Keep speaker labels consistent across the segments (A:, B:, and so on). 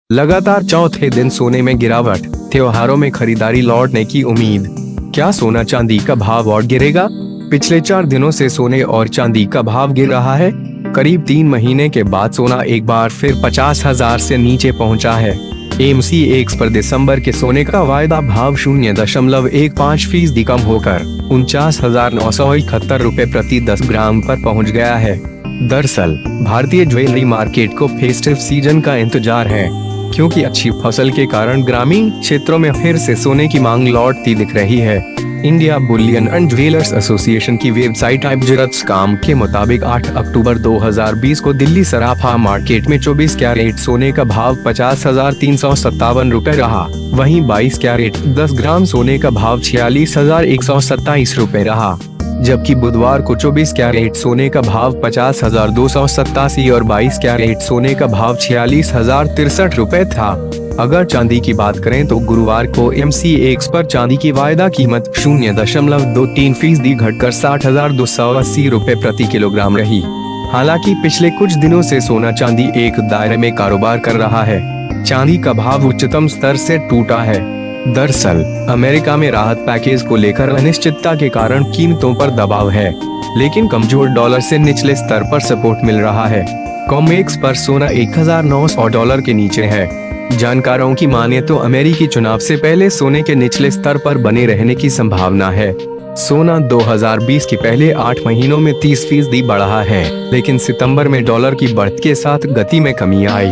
A: लगातार चौथे दिन सोने में गिरावट, त्योहारों में खरीदारी लौटने की उम्मीद। क्या सोना चांदी का भाव और गिरेगा? पिछले 4 दिनों से सोने और चांदी का भाव गिर रहा है। करीब 3 महीने के बाद सोना एक बार फिर 50,000 से नीचे पहुंचा है। MCX पर दिसंबर के सोने का वायदा भाव 0.15% कम होकर 49,971 रुपए प्रति 10 ग्राम पर पहुंच गया है। दरअसल भारतीय ज्वेलरी मार्केट को फेस्टिव सीजन का इंतजार है, क्योंकि अच्छी फसल के कारण ग्रामीण क्षेत्रों में फिर से सोने की मांग लौटती दिख रही है। India Boolean and jewellers association की वेबसाइट IBJRSCOM के मुताबिक 8 अक्टूबर 2020 को दिल्ली सराफा मार्केट में 24 कैरेट सोने का भाव 50,357 रुपए रहा। वहीं 22 कैरेट 10 ग्राम सोने का भाव 46,127 रुपए रहा। जबकि बुधवार को 24 कैरेट सोने का भाव 50,287 और 22 कैरेट सोने का भाव 46,063 रुपए था। अगर चांदी की बात करें तो गुरुवार को MCX पर चांदी की वायदा कीमत 0.23% घटकर 60,280 रुपए प्रति किलोग्राम रही। हालांकि पिछले कुछ दिनों से सोना चांदी एक दायरे में कारोबार कर रहा है। चांदी का भाव उच्चतम स्तर से टूटा है। दरअसल अमेरिका में राहत पैकेज को लेकर अनिश्चितता के कारण कीमतों पर दबाव है, लेकिन कमजोर डॉलर से निचले स्तर पर सपोर्ट मिल रहा है। COMEX पर सोना $1,900 के नीचे है। जानकारों की माने तो अमेरिकी चुनाव से पहले सोने के निचले स्तर पर बने रहने की संभावना है। सोना 2020 के पहले 8 महीनों में 30% बढ़ा है, लेकिन सितंबर में डॉलर की बढ़त के साथ गति में कमी आई।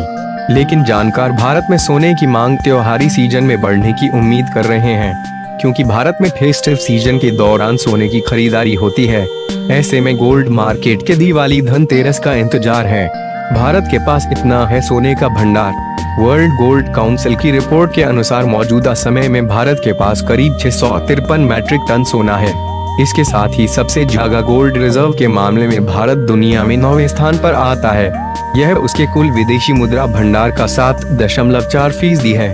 A: लेकिन जानकार भारत में सोने की मांग त्योहारी सीजन में बढ़ने की उम्मीद कर रहे हैं, क्योंकि भारत में फेस्टिव सीजन के दौरान सोने की खरीदारी होती है। ऐसे में गोल्ड मार्केट के दिवाली धनतेरस का इंतजार है। भारत के पास इतना है सोने का भंडार। वर्ल्ड गोल्ड काउंसिल की रिपोर्ट के अनुसार मौजूदा समय में भारत के पास करीब 653 मैट्रिक टन सोना है। इसके साथ ही सबसे ज्यादा गोल्ड रिजर्व के मामले में भारत दुनिया में 9वें स्थान पर आता है। यह उसके कुल विदेशी मुद्रा भंडार का 7.4% है।